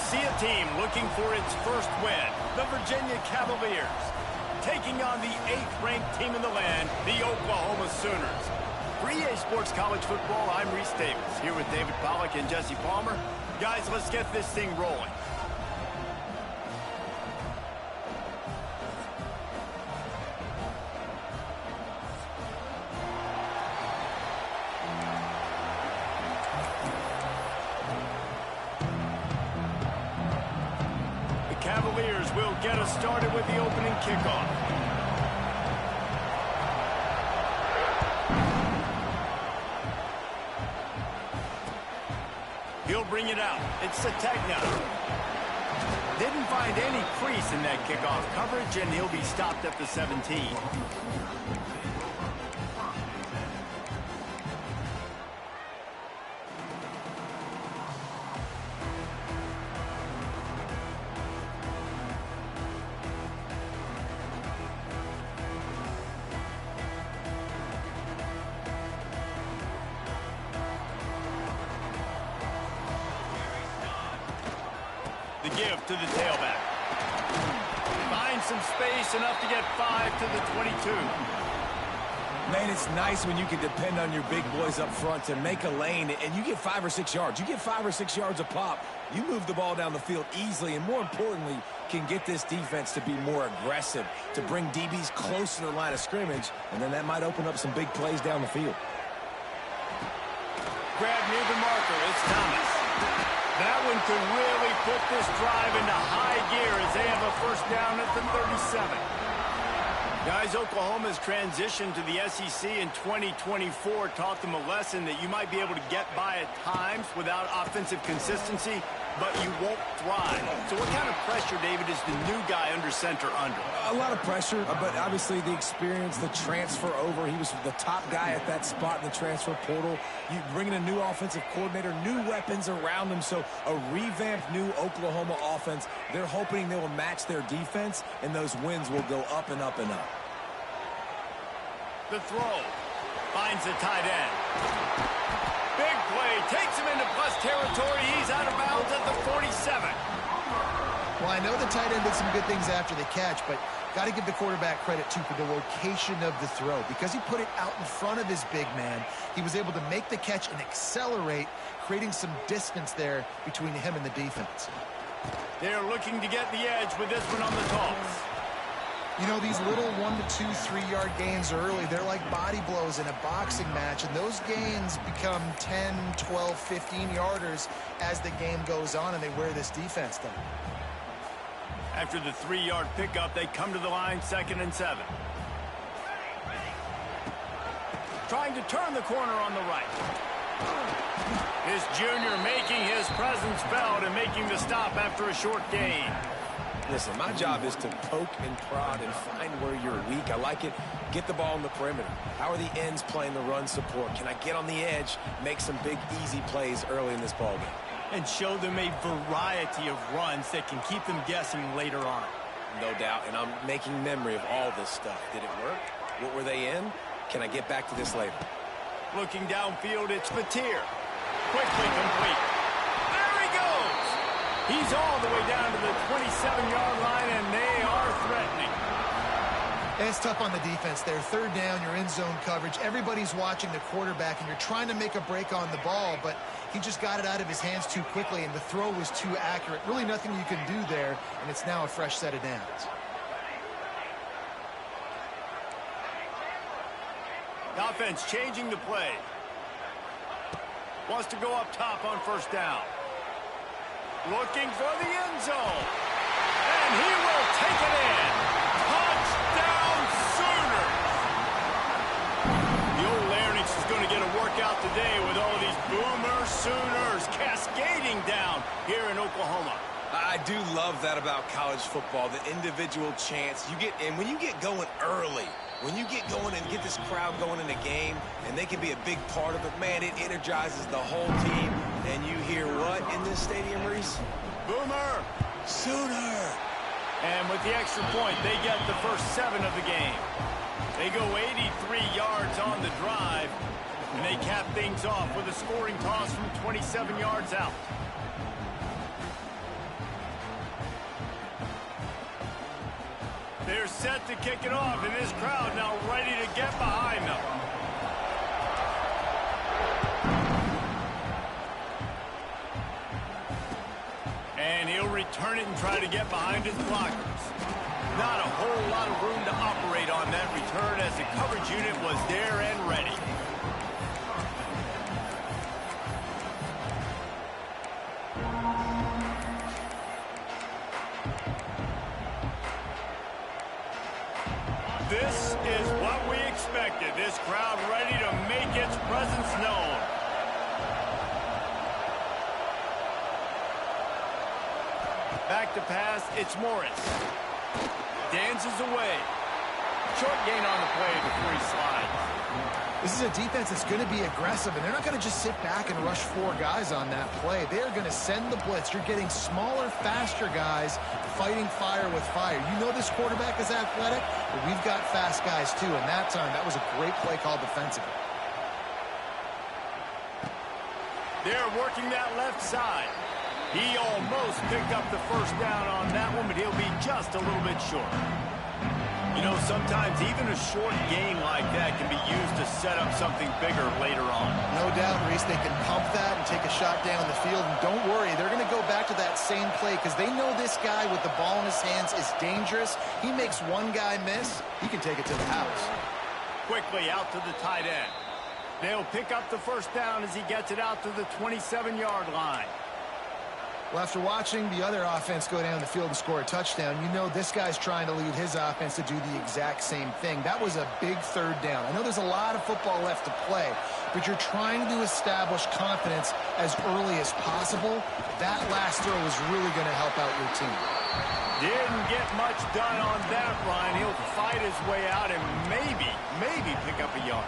see a team looking for its first win, the Virginia Cavaliers, taking on the 8th-ranked team in the land, the Oklahoma Sooners. For EA Sports College Football, I'm Reese Davis, here with David Pollack and Jesse Palmer. Guys, let's get this thing rolling. Cavaliers will get us started with the opening kickoff. He'll bring it out. It's Sategna. Didn't find any crease in that kickoff coverage, and he'll be stopped at the 17. The give to the tailback. Finds some space, enough to get 5 to the 22. Man, it's nice when you can depend on your big boys up front to make a lane, and you get 5 or 6 yards. You get 5 or 6 yards a pop. You move the ball down the field easily, and more importantly, can get this defense to be more aggressive, to bring DBs close to the line of scrimmage, and then that might open up some big plays down the field. Grab near the marker. It's Thomas. That one could really put this drive into high gear as they have a first down at the 37. Guys, Oklahoma's transition to the SEC in 2024 taught them a lesson that you might be able to get by at times without offensive consistency, but you won't thrive. So what kind of pressure, David, is the new guy under center under? A lot of pressure, but obviously the experience, the transfer over. He was the top guy at that spot in the transfer portal. You bring in a new offensive coordinator, new weapons around him, so a revamped new Oklahoma offense. They're hoping they will match their defense, and those wins will go up and up and up. The throw finds the tight end. Big play, takes him into plus territory. He's out of bounds at the 47. Well, I know the tight end did some good things after the catch, but got to give the quarterback credit, too, for the location of the throw. Because he put it out in front of his big man, he was able to make the catch and accelerate, creating some distance there between him and the defense. They're looking to get the edge with this one on the toss. You know, these little 1 to 2, 3-yard gains early, they're like body blows in a boxing match, and those gains become 10, 12, 15-yarders as the game goes on, and they wear this defense down. After the 3-yard pickup, they come to the line, 2nd and 7. Trying to turn the corner on the right. This junior making his presence felt and making the stop after a short gain. Listen, my job is to poke and prod and find where you're weak. I like it. Get the ball in the perimeter. How are the ends playing the run support? Can I get on the edge, make some big, easy plays early in this ballgame? And show them a variety of runs that can keep them guessing later on. No doubt, and I'm making memory of all this stuff. Did it work? What were they in? Can I get back to this later? Looking downfield, it's Fatir. Quickly complete. There he goes! He's all the way down to the 27-yard line, and they are threatening. It's tough on the defense there. 3rd down, you're in zone coverage. Everybody's watching the quarterback, and you're trying to make a break on the ball, but he just got it out of his hands too quickly, and the throw was too accurate. Really nothing you can do there, and it's now a fresh set of downs. The offense changing the play. Wants to go up top on 1st down. Looking for the end zone. And he will take it in. Touchdown Sooners. The old Larynx is going to get a workout today with all these Boomer Sooners cascading down here in Oklahoma. I do love that about college football, the individual chance you get. And when you get going early, when you get going and get this crowd going in a game, and they can be a big part of it, man, it energizes the whole team. And you hear what in this stadium, Reese? Boomer! Sooner! And with the extra point, they get the first 7 of the game. They go 83 yards on the drive, and they cap things off with a scoring toss from 27 yards out. They're set to kick it off, and this crowd now ready to get behind them. And he'll return it and try to get behind his blockers. Not a whole lot of room to operate on that return as the coverage unit was there and ready. This is what we expected. This crowd ready to make its presence known. Back to pass, it's Morris. Dances away. Short gain on the play before he slides. This is a defense that's going to be aggressive, and they're not going to just sit back and rush 4 guys on that play. They're going to send the blitz. You're getting smaller, faster guys fighting fire with fire. You know this quarterback is athletic, but we've got fast guys too, and that time, that was a great play call defensively. They're working that left side. He almost picked up the first down on that one, but he'll be just a little bit short. You know, sometimes even a short gain like that can be used to set up something bigger later on. No doubt, Reese, they can pump that and take a shot down the field. And don't worry, they're going to go back to that same play because they know this guy with the ball in his hands is dangerous. He makes one guy miss, he can take it to the house. Quickly out to the tight end. They'll pick up the first down as he gets it out to the 27-yard line. Well, after watching the other offense go down the field and score a touchdown, you know this guy's trying to lead his offense to do the exact same thing. That was a big third down. I know there's a lot of football left to play, but you're trying to establish confidence as early as possible. That last throw is really going to help out your team. Didn't get much done on that line. He'll fight his way out and maybe pick up a yard.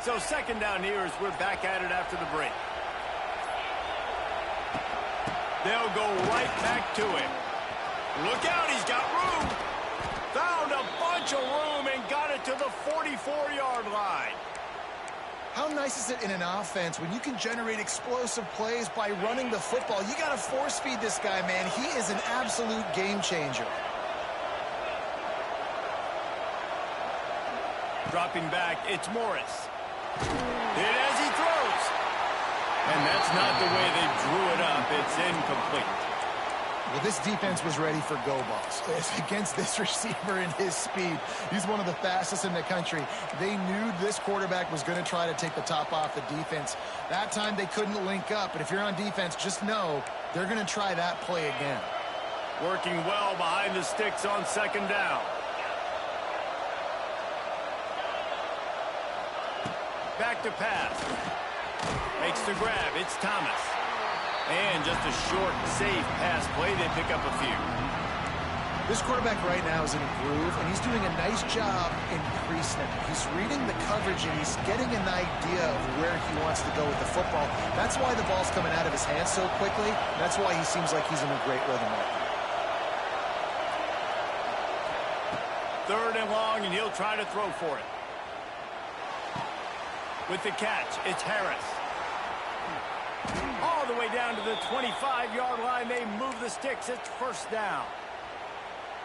So second down here as we're back at it after the break. They'll go right back to it. Look out, he's got room. Found a bunch of room and got it to the 44-yard line. How nice is it in an offense when you can generate explosive plays by running the football? You got to force feed this guy, man. He is an absolute game changer. Dropping back, it's Morris. It as he throws. And that's not the way they drew it up. It's incomplete. Well, this defense was ready for go balls. Against this receiver and his speed, he's one of the fastest in the country. They knew this quarterback was going to try to take the top off the defense. That time they couldn't link up, but if you're on defense, just know they're going to try that play again. Working well behind the sticks on second down. Back to pass. Makes the grab. It's Thomas. And just a short, safe pass play. They pick up a few. This quarterback right now is in a groove, and he's doing a nice job in pre-snap. He's reading the coverage, and he's getting an idea of where he wants to go with the football. That's why the ball's coming out of his hands so quickly. That's why he seems like he's in a great rhythm right now. Third and long, and he'll try to throw for it. With the catch, it's Harris. All the way down to the 25-yard line. They move the sticks. It's first down.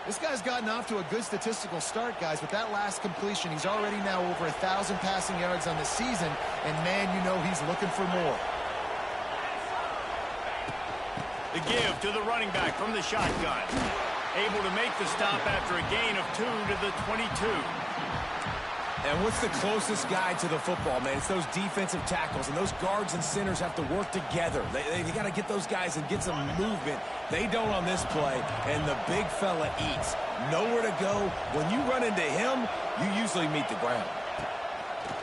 This guy's gotten off to a good statistical start, guys. With that last completion, he's already now over 1,000 passing yards on the season. And, man, you know he's looking for more. The give to the running back from the shotgun. Able to make the stop after a gain of 2 to the 22. And what's the closest guy to the football, man? It's those defensive tackles, and those guards and centers have to work together. They got to get those guys and get some movement. They don't on this play, and the big fella eats. Nowhere to go. When you run into him, you usually meet the ground.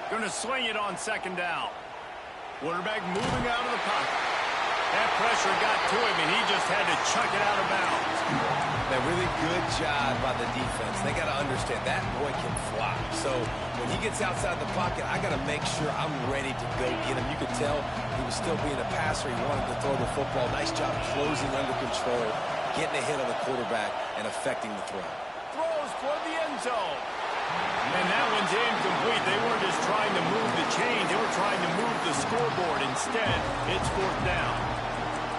Going to swing it on second down. Quarterback moving out of the pocket. That pressure got to him, and he just had to chuck it out of bounds. A really good job by the defense. They got to understand that boy can fly. So when he gets outside the pocket, I got to make sure I'm ready to go get him. You could tell he was still being a passer. He wanted to throw the football. Nice job closing under control, getting a hit on the quarterback, and affecting the throw. Throws for the end zone. And that one's incomplete. They weren't just trying to move the chain. They were trying to move the scoreboard. Instead, it's 4th down.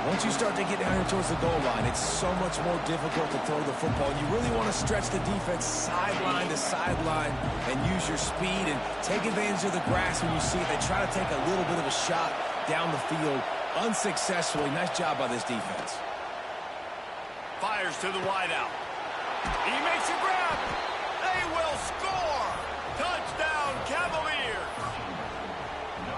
Once you start to get down here towards the goal line, it's so much more difficult to throw the football. You really want to stretch the defense sideline to sideline and use your speed and take advantage of the grass when you see it. They try to take a little bit of a shot down the field unsuccessfully. Nice job by this defense. Fires to the wideout. He makes a grab. They will score. Touchdown, Cavaliers.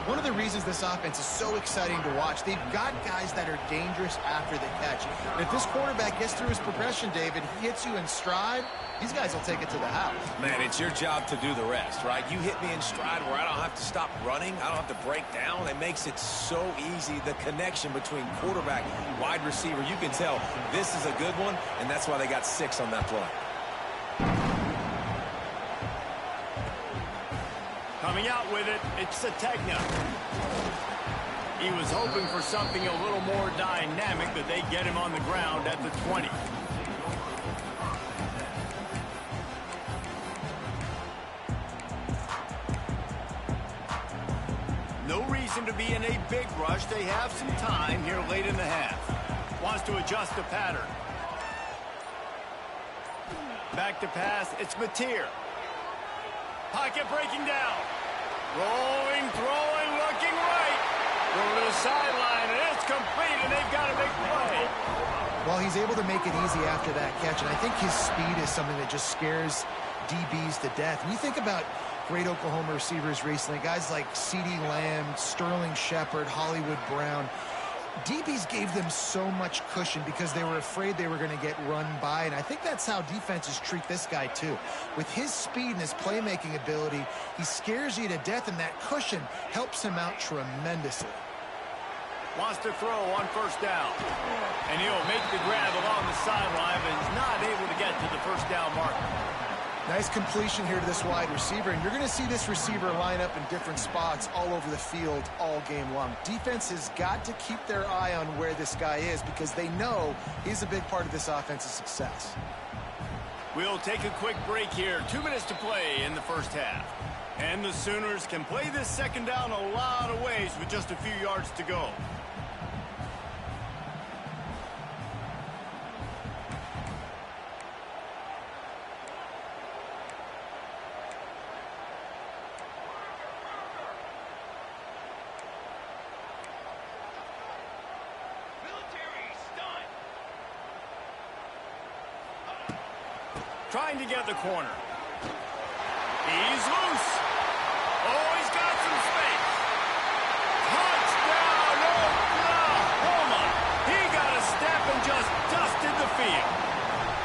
One of the reasons this offense is so exciting to watch, they've got guys that are dangerous after the catch. And if this quarterback gets through his progression, David, he hits you in stride, these guys will take it to the house. Man, it's your job to do the rest, right? You hit me in stride where I don't have to stop running. I don't have to break down. It makes it so easy, the connection between quarterback and wide receiver. You can tell this is a good one, and that's why they got 6 on that play. Coming out with it, it's Sategna. He was hoping for something a little more dynamic, but they get him on the ground at the 20. No reason to be in a big rush. They have some time here late in the half. Wants to adjust the pattern. Back to pass, it's Mateer. Pocket breaking down. Rolling, throwing, looking right. Going to the sideline, and it's complete, and they've got a big play. Well, he's able to make it easy after that catch, and I think his speed is something that just scares DBs to death. And you think about great Oklahoma receivers recently, guys like CeeDee Lamb, Sterling Shepard, Hollywood Brown. DBs gave them so much cushion because they were afraid they were going to get run by, and I think that's how defenses treat this guy too. With his speed and his playmaking ability, he scares you to death, and that cushion helps him out tremendously. Wants to throw on 1st down, and he'll make the grab along the sideline, but is not able to get to the 1st down marker. Nice completion here to this wide receiver, and you're going to see this receiver line up in different spots all over the field all game long. Defense has got to keep their eye on where this guy is because they know he's a big part of this offense's success. We'll take a quick break here. 2 minutes to play in the 1st half. And the Sooners can play this 2nd down a lot of ways with just a few yards to go. Trying to get the corner. He's loose. Oh, he's got some space. Touchdown, Oklahoma. He got a step and just dusted the field.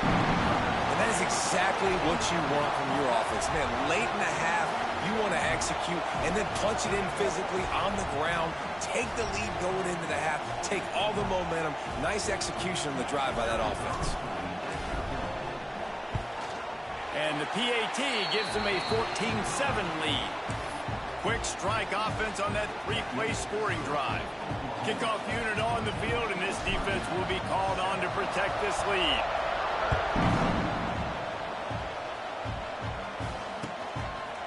And that is exactly what you want from your offense. Man, late in the half, you want to execute and then punch it in physically on the ground. Take the lead going into the half. Take all the momentum. Nice execution on the drive by that offense. And the PAT gives them a 14-7 lead. Quick strike offense on that 3-play scoring drive. Kickoff unit on the field, and this defense will be called on to protect this lead.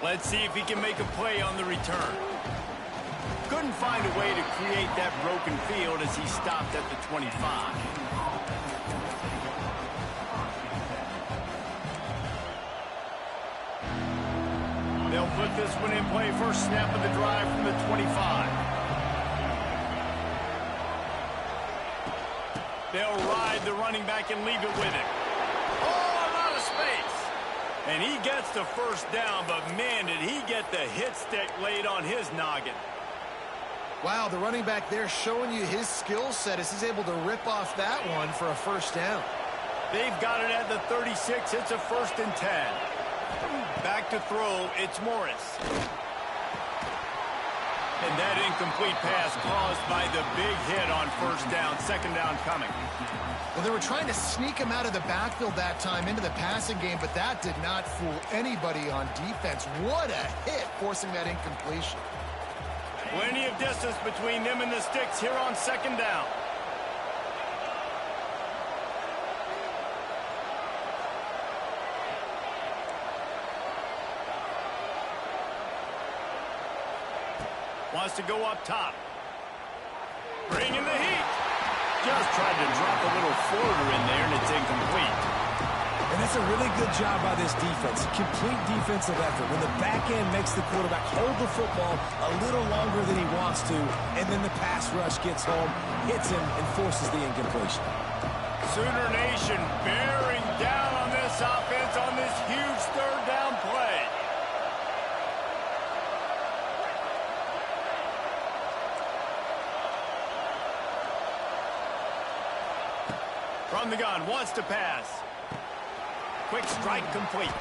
Let's see if he can make a play on the return. Couldn't find a way to create that broken field as he stopped at the 25. They'll put this one in play. First snap of the drive from the 25. They'll ride the running back and leave it with him. Oh, a lot of space. And he gets the 1st down, but man, did he get the hit stick laid on his noggin. Wow, the running back there showing you his skill set as he's able to rip off that one for a 1st down. They've got it at the 36. It's a 1st and 10. Back to throw, it's Morris. And that incomplete pass caused by the big hit on first down, second down coming. Well, they were trying to sneak him out of the backfield that time into the passing game, but that did not fool anybody on defense. What a hit, forcing that incompletion. Plenty of distance between them and the sticks here on second down. Wants to go up top. Bringing the heat. Just tried to drop a little floater in there, and it's incomplete. And that's a really good job by this defense. Complete defensive effort. When the back end makes the quarterback hold the football a little longer than he wants to, and then the pass rush gets home, hits him, and forces the incompletion. Sooner Nation bearing down on this offense on this huge third down play. From the gun, wants to pass. Quick strike complete.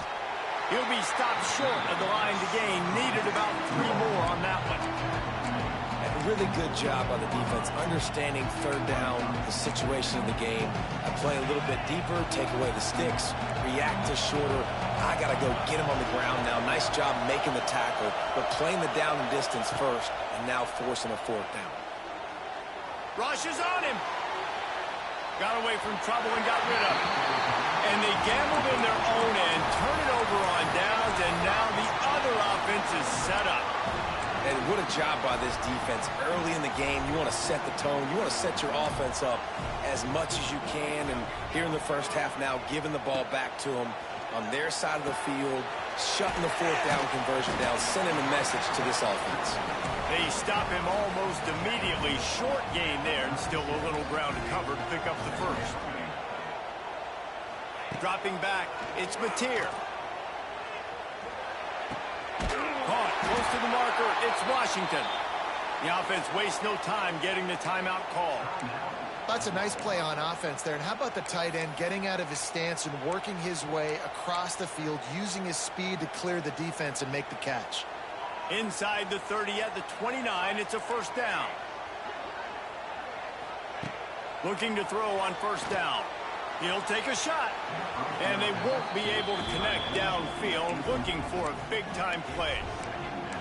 He'll be stopped short of the line to gain. Needed about 3 more on that one. And a really good job by the defense, understanding third down, the situation of the game. I play a little bit deeper, take away the sticks, react to shorter. I got to go get him on the ground now. Nice job making the tackle, but playing the down and distance first, and now forcing a fourth down. Rush is on him. Got away from trouble and got rid of it. And they gambled in their own end, turn it over on downs, and now the other offense is set up. And what a job by this defense. Early in the game, you want to set the tone. You want to set your offense up as much as you can. And here in the first half now, giving the ball back to them on their side of the field, shutting the fourth down conversion down, sending a message to this offense. They stop him almost immediately. Short gain there, and still a little ground to cover to pick up the first. Dropping back, it's Mateer. Caught, close to the marker, it's Washington. The offense wastes no time getting the timeout call. That's a nice play on offense there. And how about the tight end getting out of his stance and working his way across the field, using his speed to clear the defense and make the catch. Inside the 30 at the 29, it's a first down. Looking to throw on first down. He'll take a shot. And they won't be able to connect downfield, looking for a big-time play.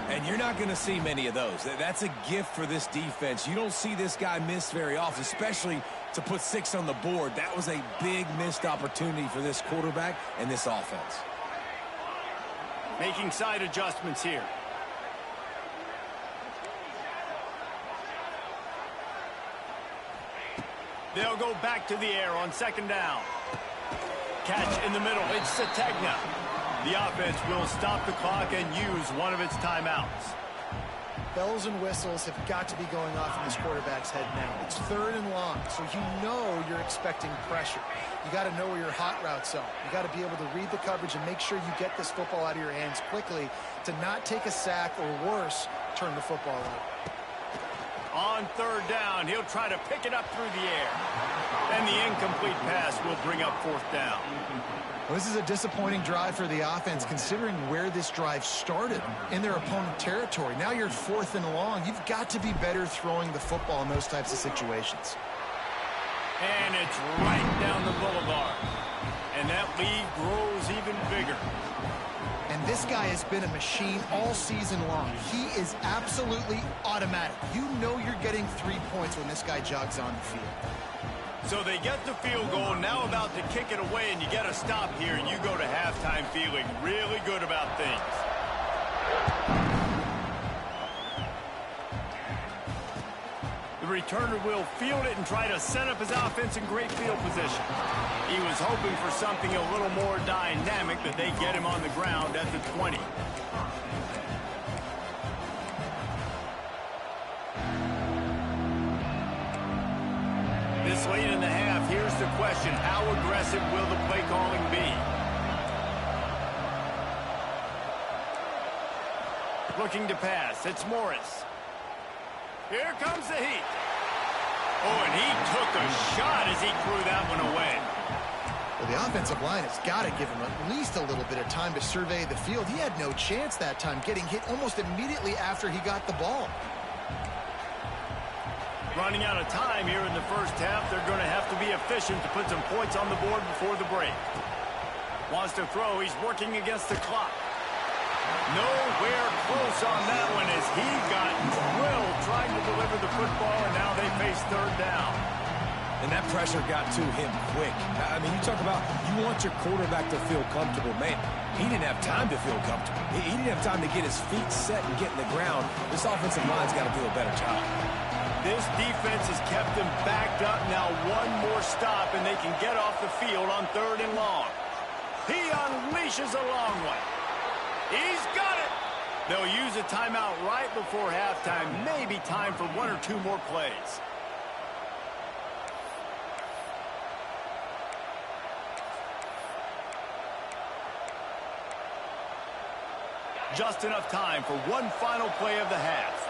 And you're not going to see many of those. That's a gift for this defense. You don't see this guy miss very often, especially to put 6 on the board. That was a big missed opportunity for this quarterback and this offense. Making side adjustments here. They'll go back to the air on second down. Catch in the middle. It's Sategna. The offense will stop the clock and use one of its timeouts. Bells and whistles have got to be going off in this quarterback's head now. It's third and long, so you know you're expecting pressure. You got to know where your hot routes are. You got to be able to read the coverage and make sure you get this football out of your hands quickly to not take a sack or worse, turn the football over. On third down, he'll try to pick it up through the air. And the incomplete pass will bring up fourth down. Well, this is a disappointing drive for the offense, considering where this drive started in their opponent territory. Now you're fourth and long. You've got to be better throwing the football in those types of situations. And it's right down the boulevard. And that lead grows even bigger. And this guy has been a machine all season long. He is absolutely automatic. You know you're getting 3 points when this guy jogs on the field. So they get the field goal, now about to kick it away, and you get a stop here, and you go to halftime feeling really good about things. The returner will field it and try to set up his offense in great field position. He was hoping for something a little more dynamic, but they get him on the ground at the 20. This late in the half, here's the question. How aggressive will the play calling be? Looking to pass. It's Morris. Here comes the heat. Oh, and he took a shot as he threw that one away. Well, the offensive line has got to give him at least a little bit of time to survey the field. He had no chance that time, getting hit almost immediately after he got the ball. Running out of time here in the first half. They're going to have to be efficient to put some points on the board before the break. Wants to throw. He's working against the clock. Nowhere close on that one as he got drilled trying to deliver the football, and now they face third down. And that pressure got to him quick. I mean, you talk about you want your quarterback to feel comfortable. Man, he didn't have time to feel comfortable. He didn't have time to get his feet set and get in the ground. This offensive line's got to do a better job. This defense has kept them backed up. Now one more stop, and they can get off the field on 3rd and long. He unleashes a long one. He's got it. They'll use a timeout right before halftime. Maybe time for 1 or 2 more plays. Just enough time for one final play of the half.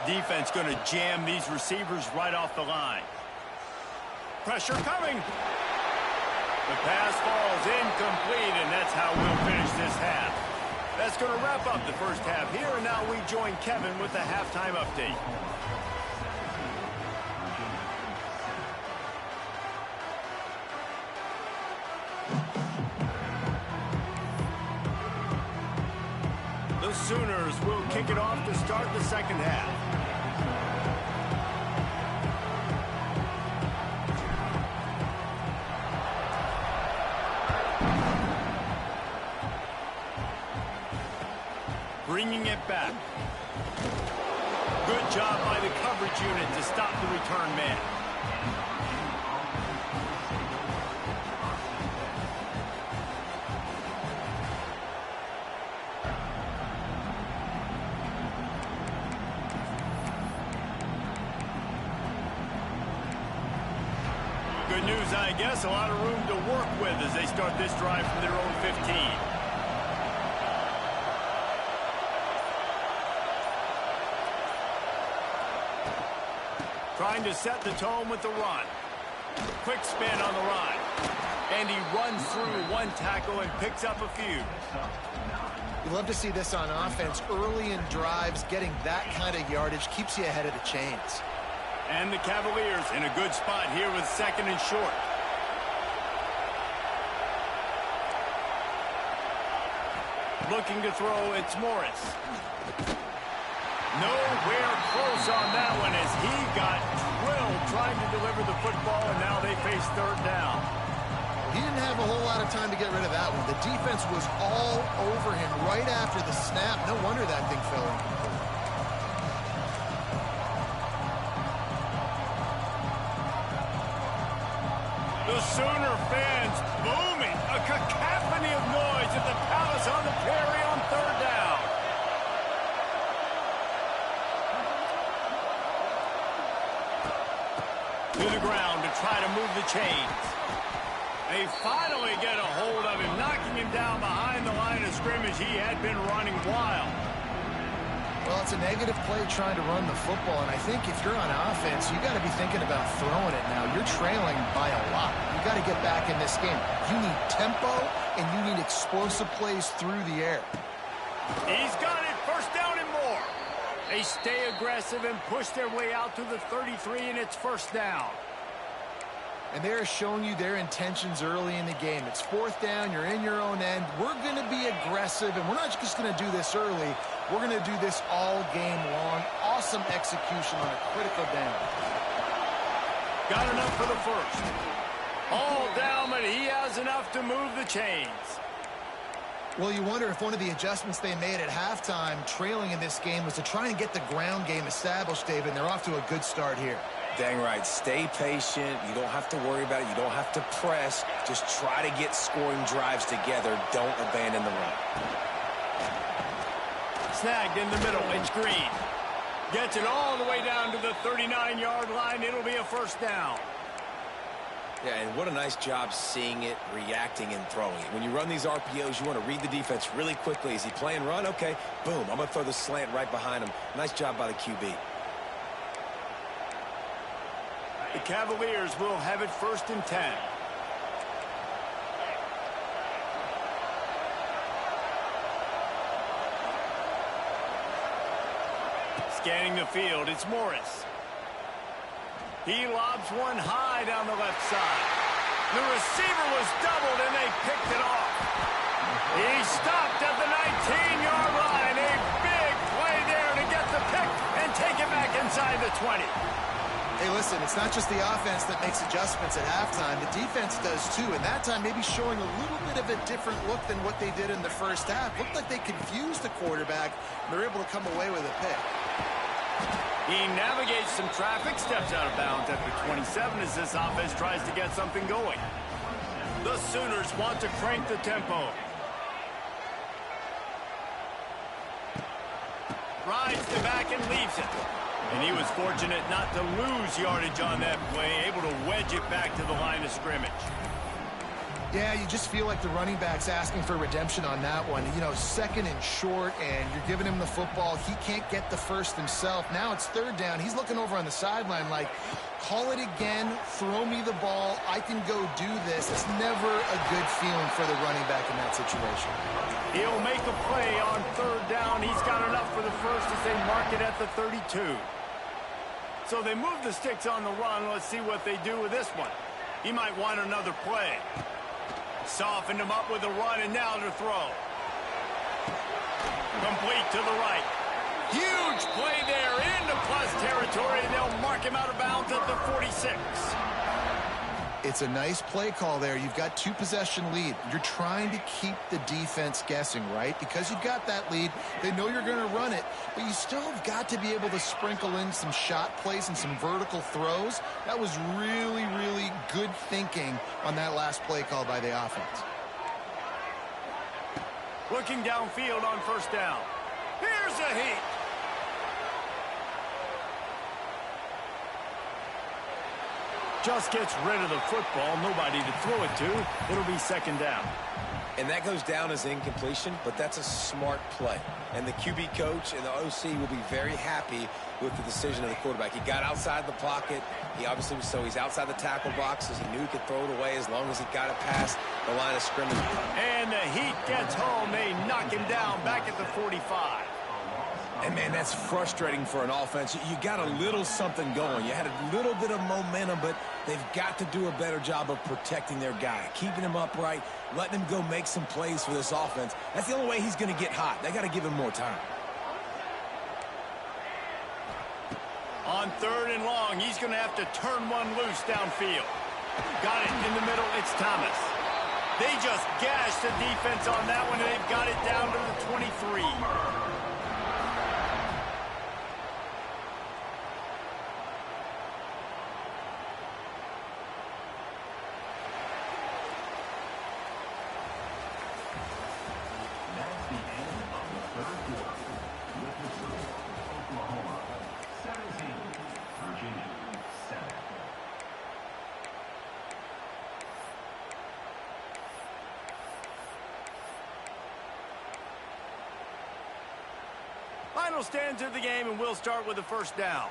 Defense going to jam these receivers right off the line. Pressure coming. The pass falls incomplete, and that's how we'll finish this half. That's going to wrap up the first half here, and now we join Kevin with the halftime update. The Sooners will kick it off to start the second half. Bringing it back. Good job by the coverage unit to stop the return man. Good news, I guess. A lot of room to work with as they start this drive from their own 15. Trying to set the tone with the run. Quick spin on the run. And he runs through one tackle and picks up a few. You love to see this on offense. Early in drives, getting that kind of yardage keeps you ahead of the chains. And the Cavaliers in a good spot here with 2nd and short. Looking to throw, it's Morris. Nowhere close on that one as he got drilled trying to deliver the football, and now they face 3rd down. He didn't have a whole lot of time to get rid of that one. The defense was all over him right after the snap. No wonder that thing fell incomplete. The Sooner fans booming. A cacophony of noise at the Palace on the Prairie on 3rd down. To the ground to try to move the chains. They finally get a hold of him, knocking him down behind the line of scrimmage. He had been running wild. Well, it's a negative play trying to run the football, and I think if you're on offense, you got to be thinking about throwing it now. You're trailing by a lot. You got to get back in this game. You need tempo, and you need explosive plays through the air. He's got it. 1st down and more. They stay aggressive and push their way out to the 33, and it's 1st down. And they're showing you their intentions early in the game. It's 4th down. You're in your own end. We're going to be aggressive, and we're not just going to do this early. We're going to do this all game long. Awesome execution on a critical down. Got enough for the 1st. All down, but he has enough to move the chains. Well, you wonder if one of the adjustments they made at halftime, trailing in this game, was to try and get the ground game established, David, and they're off to a good start here. Dang right. Stay patient. You don't have to worry about it. You don't have to press. Just try to get scoring drives together. Don't abandon the run. Snagged in the middle. It's Green. Gets it all the way down to the 39-yard line. It'll be a 1st down. Yeah, and what a nice job seeing it, reacting, and throwing it. When you run these RPOs, you want to read the defense really quickly. Is he playing run? Okay, boom. I'm going to throw the slant right behind him. Nice job by the QB. The Cavaliers will have it 1st and 10. Scanning the field, it's Morris. He lobs one high down the left side. The receiver was doubled, and they picked it off. He stopped at the 19-yard line. A big play there to get the pick and take it back inside the 20. Hey, listen, it's not just the offense that makes adjustments at halftime. The defense does, too, and that time maybe showing a little bit of a different look than what they did in the first half. Looked like they confused the quarterback, and they're able to come away with a pick. He navigates some traffic, steps out of bounds at the 27 as this offense tries to get something going. The Sooners want to crank the tempo. Rides the back and leaves it. And he was fortunate not to lose yardage on that play, able to wedge it back to the line of scrimmage. Yeah, you just feel like the running back's asking for redemption on that one. You know, second and short, and you're giving him the football. He can't get the first himself. Now it's third down. He's looking over on the sideline like, call it again, throw me the ball, I can go do this. It's never a good feeling for the running back in that situation. He'll make a play on third down. He's got enough for the first as they mark it at the 32. So they move the sticks on the run. Let's see what they do with this one. He might want another play. Softened him up with a run, and now to throw. Complete to the right. Huge play there into plus territory, and they'll mark him out of bounds at the 46. It's a nice play call there. You've got two-possession lead. You're trying to keep the defense guessing, right? Because you've got that lead, they know you're going to run it, but you still have got to be able to sprinkle in some shot plays and some vertical throws. That was really, really good thinking on that last play call by the offense. Looking downfield on first down. Here's a heat. Just gets rid of the football. Nobody to throw it to. It'll be second down. And that goes down as incompletion, but that's a smart play. And the QB coach and the OC will be very happy with the decision of the quarterback. He got outside the pocket. He obviously was so he's outside the tackle boxes. He knew he could throw it away as long as he got it past the line of scrimmage. And the Heat gets home. They knock him down back at the 45. And, man, that's frustrating for an offense. You got a little something going. You had a little bit of momentum, but they've got to do a better job of protecting their guy, keeping him upright, letting him go make some plays for this offense. That's the only way he's going to get hot. They got to give him more time. On third and long, he's going to have to turn one loose downfield. Got it in the middle. It's Thomas. They just gashed the defense on that one, and they've got it down to the 23. Final stands of the game, and we'll start with the first down.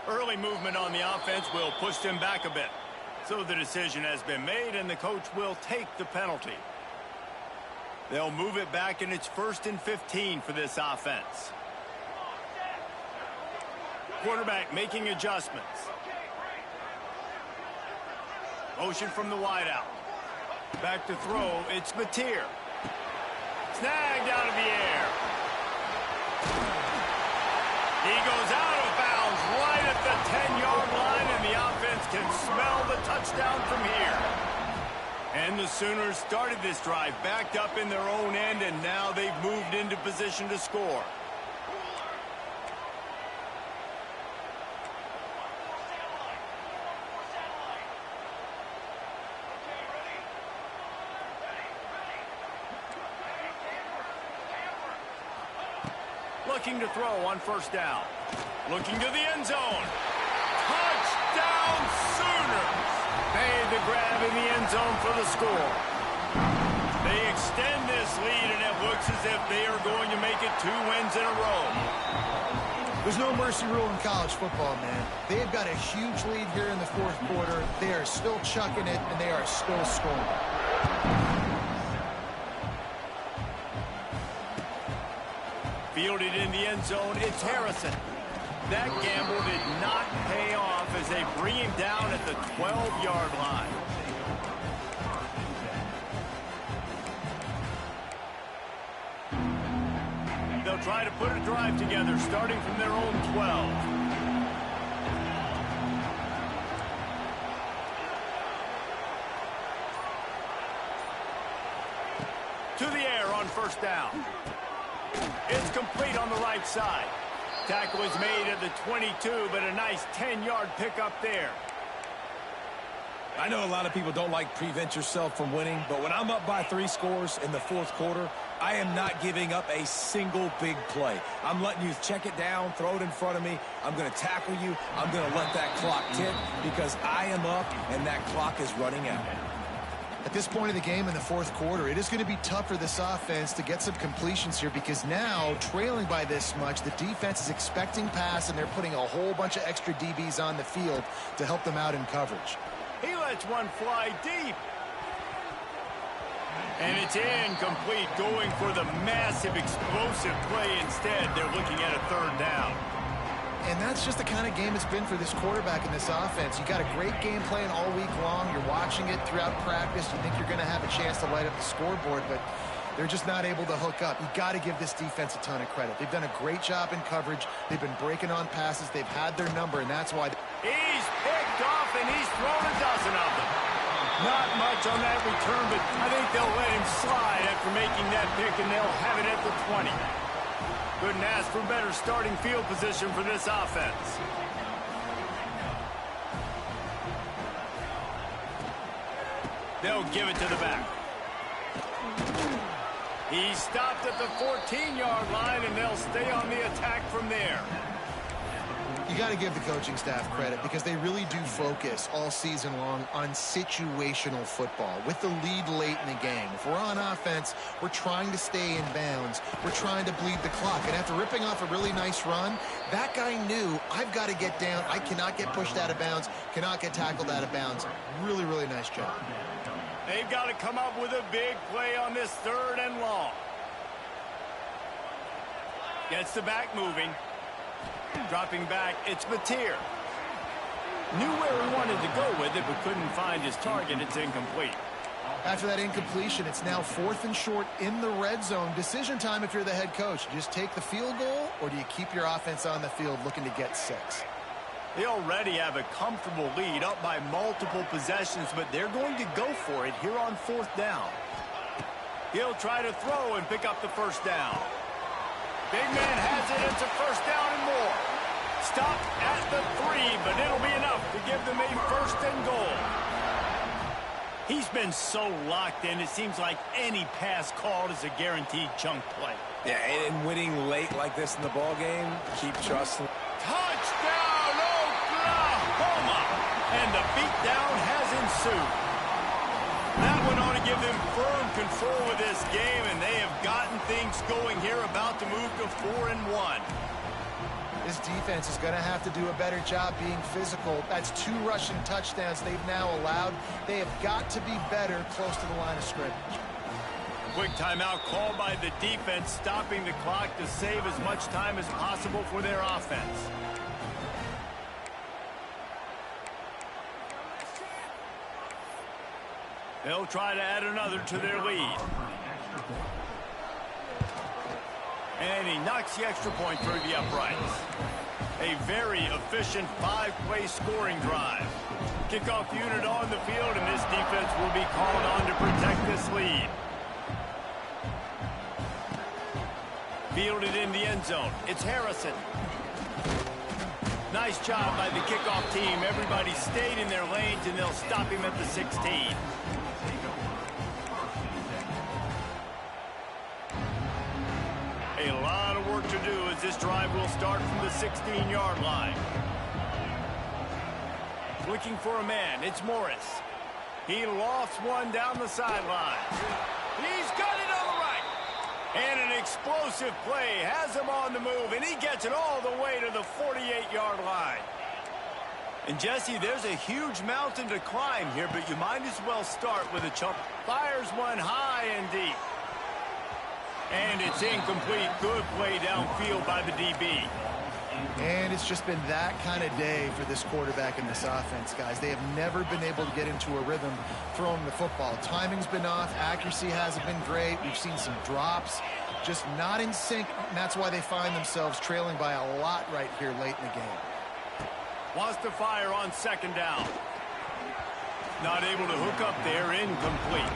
Early movement on the offense will push them back a bit. So the decision has been made, and the coach will take the penalty. They'll move it back, and it's 1st and 15 for this offense. Quarterback making adjustments. Motion from the wideout. Back to throw, it's Mateer. Snagged out of the air. He goes out of bounds right at the 10-yard line, and the offense can smell the touchdown from here. And the Sooners started this drive backed up in their own end, and now they've moved into position to score. Looking to throw on first down. Looking to the end zone. Touchdown Sooners! Made the grab in the end zone for the score. They extend this lead, and it looks as if they are going to make it 2 wins in a row. There's no mercy rule in college football, man. They have got a huge lead here in the fourth quarter. They are still chucking it, and they are still scoring. Fielded in the end zone, it's Harrison. That gamble did not pay off as they bring him down at the 12-yard line. They'll try to put a drive together, starting from their own 12. To the air on first down. It's complete on the right side. Tackle is made at the 22, but a nice 10-yard pickup there. I know a lot of people don't like prevent yourself from winning, but when I'm up by 3 scores in the fourth quarter, I am not giving up a single big play. I'm letting you check it down, throw it in front of me. I'm going to tackle you. I'm going to let that clock tick because I am up and that clock is running out. At this point of the game in the fourth quarter, it is going to be tough for this offense to get some completions here because now, trailing by this much, the defense is expecting pass and they're putting a whole bunch of extra DBs on the field to help them out in coverage. He lets one fly deep. And it's incomplete, going for the massive explosive play instead. They're looking at a third down. And that's just the kind of game it's been for this quarterback in this offense. You got a great game plan all week long. You're watching it throughout practice. You think you're going to have a chance to light up the scoreboard, but they're just not able to hook up. You got to give this defense a ton of credit. They've done a great job in coverage. They've been breaking on passes. They've had their number, and that's why. He's picked off, and he's thrown a dozen of them. Not much on that return, but I think they'll let him slide after making that pick, and they'll have it at the 20. Couldn't ask for better starting field position for this offense. They'll give it to the back. He's stopped at the 14-yard line, and they'll stay on the attack from there. You got to give the coaching staff credit because they really do focus all season long on situational football with the lead late in the game. If we're on offense, we're trying to stay in bounds. We're trying to bleed the clock. And after ripping off a really nice run, that guy knew, I've got to get down. I cannot get pushed out of bounds, cannot get tackled out of bounds. Really, really nice job. They've got to come up with a big play on this third and long. Gets the back moving. Dropping back, it's Mateer. Knew where he wanted to go with it, but couldn't find his target. It's incomplete. After that incompletion, it's now 4th and short in the red zone. Decision time if you're the head coach. Do you just take the field goal, or do you keep your offense on the field looking to get 6? They already have a comfortable lead, up by multiple possessions, but they're going to go for it here on 4th down. He'll try to throw and pick up the first down. Big man has it. It's a first down and more. Stop at the 3, but it'll be enough to give them a 1st and goal. He's been so locked in, it seems like any pass called is a guaranteed chunk play. Yeah, and winning late like this in the ball game, keep trusting. Touchdown, Oklahoma! And the beatdown has ensued. That went on to give them firm control of this game, and they have gotten things going here, about to move to 4-1. This defense is going to have to do a better job being physical. That's 2 rushing touchdowns they've now allowed. They have got to be better close to the line of scrimmage. Quick timeout called by the defense, stopping the clock to save as much time as possible for their offense. They'll try to add another to their lead. And he knocks the extra point through the uprights. A very efficient 5-play scoring drive. Kickoff unit on the field, and this defense will be called on to protect this lead. Fielded in the end zone. It's Harrison. Nice job by the kickoff team. Everybody stayed in their lanes, and they'll stop him at the 16. A lot of work to do as this drive will start from the 16-yard line. Looking for a man, it's Morris. He lofts one down the sideline. He's got it on the right. And an explosive play has him on the move, and he gets it all the way to the 48-yard line. And Jesse, there's a huge mountain to climb here, but you might as well start with a chunk. Fires one high and deep. And it's incomplete. Good play downfield by the DB. And it's just been that kind of day for this quarterback and this offense, guys. They have never been able to get into a rhythm throwing the football. Timing's been off. Accuracy hasn't been great. We've seen some drops. Just not in sync, and that's why they find themselves trailing by a lot right here late in the game. Wants to fire on second down. Not able to hook up there, incomplete.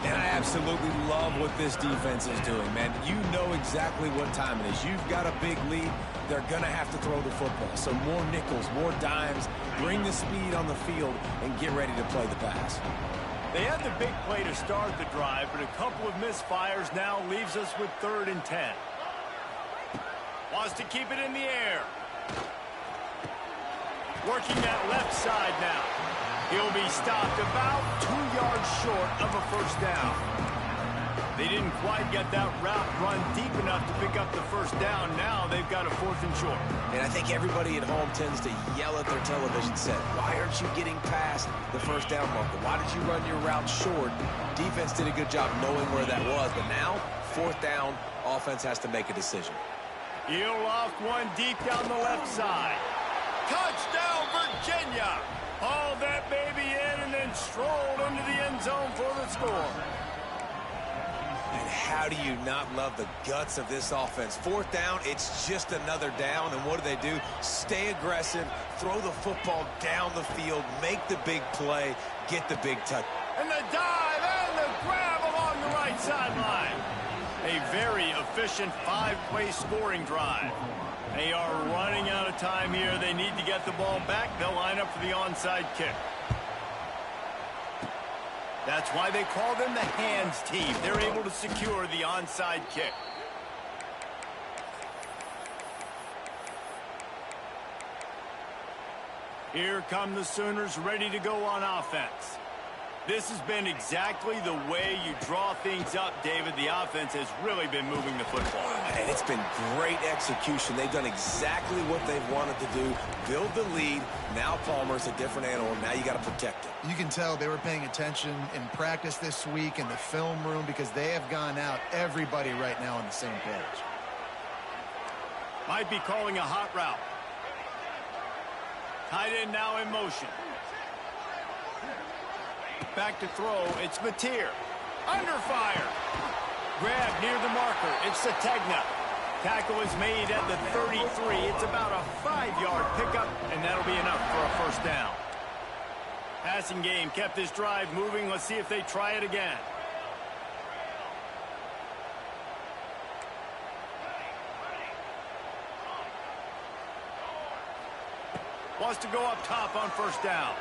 And I absolutely love what this defense is doing, man. You know exactly what time it is. You've got a big lead. They're going to have to throw the football. So more nickels, more dimes, bring the speed on the field, and get ready to play the pass. They had the big play to start the drive, but a couple of misfires now leaves us with 3rd and 10. Wants to keep it in the air. Working that left side now. He'll be stopped about 2 yards short of a first down. They didn't quite get that route run deep enough to pick up the first down. Now they've got a 4th and short. And I think everybody at home tends to yell at their television set. Why aren't you getting past the first down marker? Why did you run your route short? Defense did a good job knowing where that was. But now, 4th down, offense has to make a decision. He'll loft one deep down the left side. Touchdown, Virginia! Hauled that baby in and then strolled into the end zone for the score. And how do you not love the guts of this offense? 4th down, it's just another down. And what do? Stay aggressive, throw the football down the field, make the big play, get the big touch. And the dive and the grab along the right sideline. A very efficient 5-play scoring drive. They are running out of time here. They need to get the ball back. They'll line up for the onside kick. That's why they call them the hands team. They're able to secure the onside kick. Here come the Sooners ready to go on offense. This has been exactly the way you draw things up, David. The offense has really been moving the football. And it's been great execution. They've done exactly what they've wanted to do. Build the lead. Now Palmer's a different animal. Now you got to protect him. You can tell they were paying attention in practice this week in the film room because they have gone out, everybody right now on the same page. Might be calling a hot route. Tight end now in motion. Back to throw, it's Mateer. Under fire. Grab near the marker, it's Sategna. Tackle is made at the 33. It's about a 5-yard pickup, and that'll be enough for a first down. Passing game kept this drive moving. Let's see if they try it again. Wants to go up top on first down.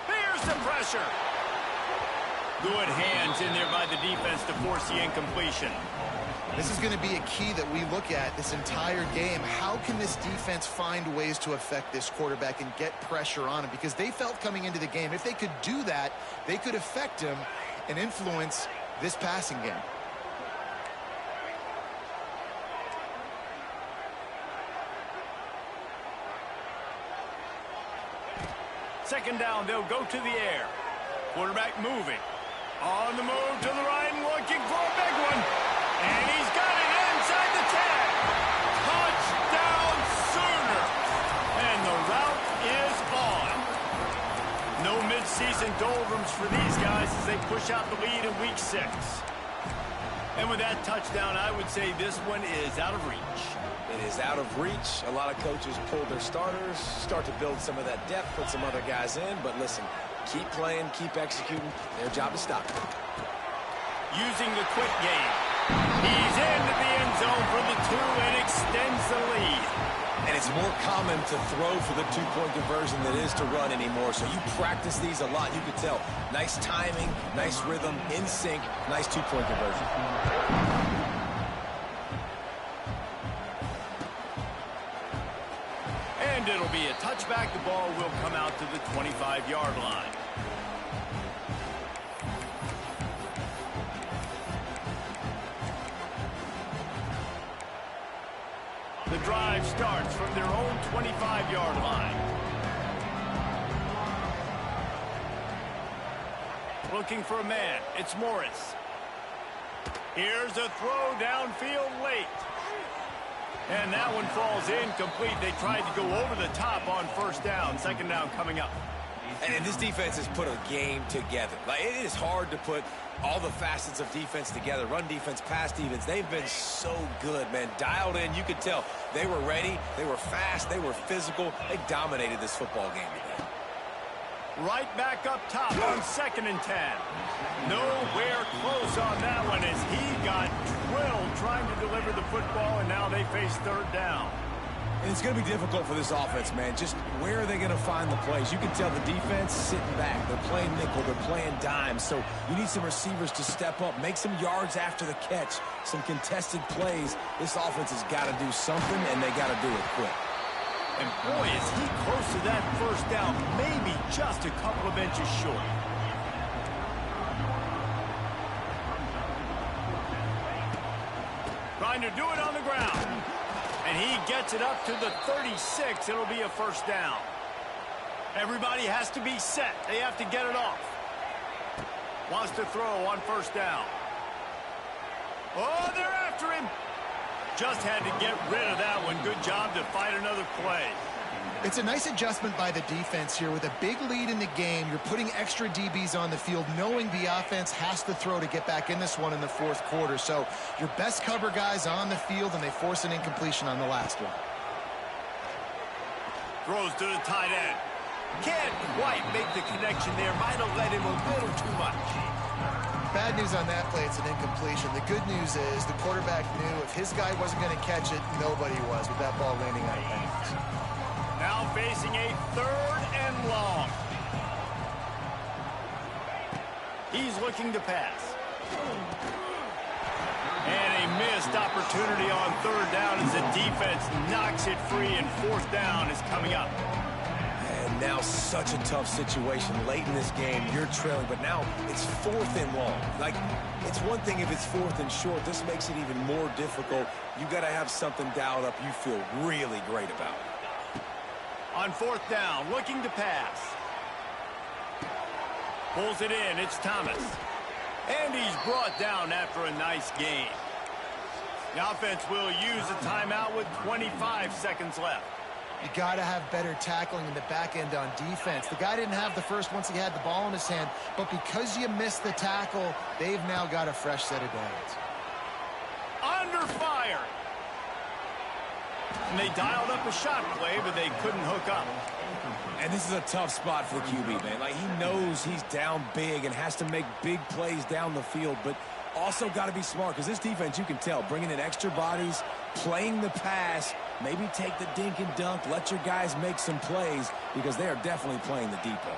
Here's the pressure. Good hands in there by the defense to force the incompletion. This is going to be a key that we look at this entire game. How can this defense find ways to affect this quarterback and get pressure on him? Because they felt coming into the game, if they could do that, they could affect him and influence this passing game. Second down, they'll go to the air. Quarterback moving. On the move to the right and looking for a big one. And he's got it inside the 10. Touchdown Sooner. And the route is on. No midseason doldrums for these guys as they push out the lead in week 6. And with that touchdown, I would say this one is out of reach. It is out of reach. A lot of coaches pull their starters, start to build some of that depth, put some other guys in. But listen, keep playing, keep executing. Their job is stop. Using the quick game. He's into the end zone for the 2 and extends the lead. And it's more common to throw for the 2-point conversion than it is to run anymore. So you practice these a lot. You can tell. Nice timing, nice rhythm, in sync, nice 2-point conversion. And it'll be a touchback. The ball will come out to the 25-yard line. The drive starts from their own 25-yard line. Looking for a man. It's Morris. Here's a throw downfield late. And that one falls incomplete. They tried to go over the top on first down. Second down coming up. And this defense has put a game together. Like, it is hard to put all the facets of defense together. Run defense, pass defense. They've been so good, man. Dialed in. You could tell they were ready. They were fast. They were physical. They dominated this football game today. Right back up top on 2nd and 10. Nowhere close on that one as he got drilled trying to deliver the football, and now they face 3rd down. And it's going to be difficult for this offense, man. Just where are they going to find the plays? You can tell the defense sitting back. They're playing nickel. They're playing dime. So you need some receivers to step up, make some yards after the catch, some contested plays. This offense has got to do something, and they got to do it quick. And boy, is he close to that first down, maybe just a couple of inches short. Trying to do it on the ground. And he gets it up to the 36. It'll be a first down. Everybody has to be set. They have to get it off. Wants to throw on first down. Oh, they're after him. Just had to get rid of that one. Good job to fight another play. It's a nice adjustment by the defense here. With a big lead in the game, you're putting extra DBs on the field, knowing the offense has to throw to get back in this one in the 4th quarter. So your best cover guys on the field, and they force an incompletion on the last one. Throws to the tight end. Can't quite make the connection there. Might have led him a little too much. Bad news on that play, it's an incompletion. The good news is the quarterback knew if his guy wasn't going to catch it, nobody was with that ball landing out of bounds. Now facing a 3rd and long. He's looking to pass. And a missed opportunity on 3rd down as the defense knocks it free, and 4th down is coming up. And now such a tough situation. Late in this game, you're trailing, but now it's 4th and long. Like, it's one thing if it's 4th and short. This makes it even more difficult. You got to have something dialed up you feel really great about. On 4th down, looking to pass. Pulls it in, it's Thomas. And he's brought down after a nice game. The offense will use a timeout with 25 seconds left. You got to have better tackling in the back end on defense. The guy didn't have the first once he had the ball in his hand, but because you missed the tackle, they've now got a fresh set of downs. Under fire. And they dialed up a shot play, but they couldn't hook up. And this is a tough spot for the QB, man. Like, he knows he's down big and has to make big plays down the field, but also got to be smart because this defense, you can tell, bringing in extra bodies, playing the pass, maybe take the dink and dunk, let your guys make some plays because they are definitely playing the deep ball.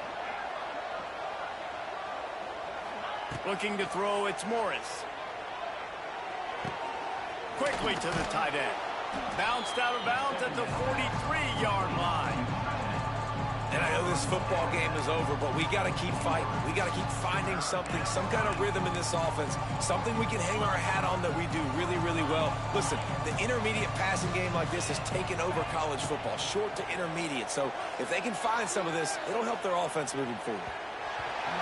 Looking to throw, it's Morris. Quickly to the tight end. Bounced out of bounds at the 43-yard line. And I know this football game is over, but we got to keep fighting. We got to keep finding something, some kind of rhythm in this offense, something we can hang our hat on that we do really, really well. Listen, the intermediate passing game like this has taken over college football, short to intermediate. So if they can find some of this, it'll help their offense moving forward.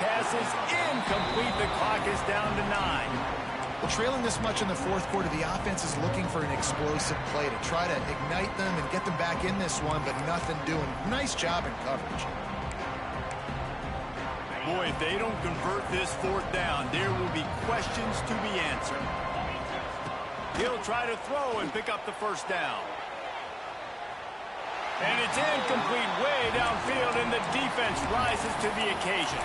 Pass is incomplete. The clock is down to 9. Well, trailing this much in the 4th quarter, the offense is looking for an explosive play to try to ignite them and get them back in this one, but nothing doing. Nice job in coverage. Boy, if they don't convert this 4th down, there will be questions to be answered. He'll try to throw and pick up the first down. And it's incomplete way downfield, and the defense rises to the occasion.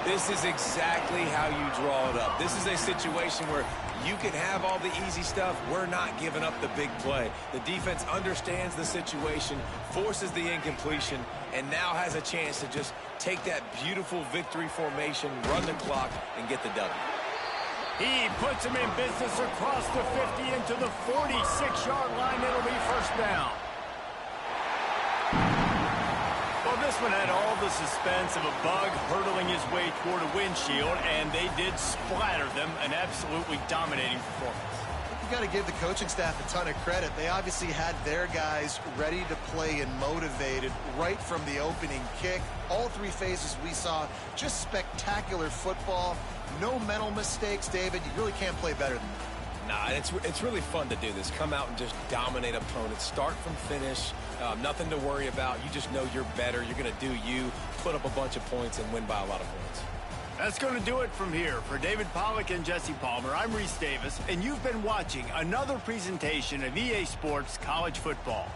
This is exactly how you draw it up. This is a situation where you can have all the easy stuff. We're not giving up the big play. The defense understands the situation, forces the incompletion, and now has a chance to just take that beautiful victory formation, run the clock, and get the W. He puts him in business across the 50 into the 46-yard line. It'll be first down. Well, this one had all the suspense of a bug hurtling his way toward a windshield, and they did splatter them. An absolutely dominating performance. You got to give the coaching staff a ton of credit. They obviously had their guys ready to play and motivated right from the opening kick. All three phases we saw just spectacular football. No mental mistakes, David. You really can't play better than that. Nah, it's really fun to do this. Come out and just dominate opponents. Start from finish. Nothing to worry about. You just know you're better. You're going to do you, put up a bunch of points, and win by a lot of points. That's going to do it from here. For David Pollack and Jesse Palmer, I'm Reese Davis, and you've been watching another presentation of EA Sports College Football.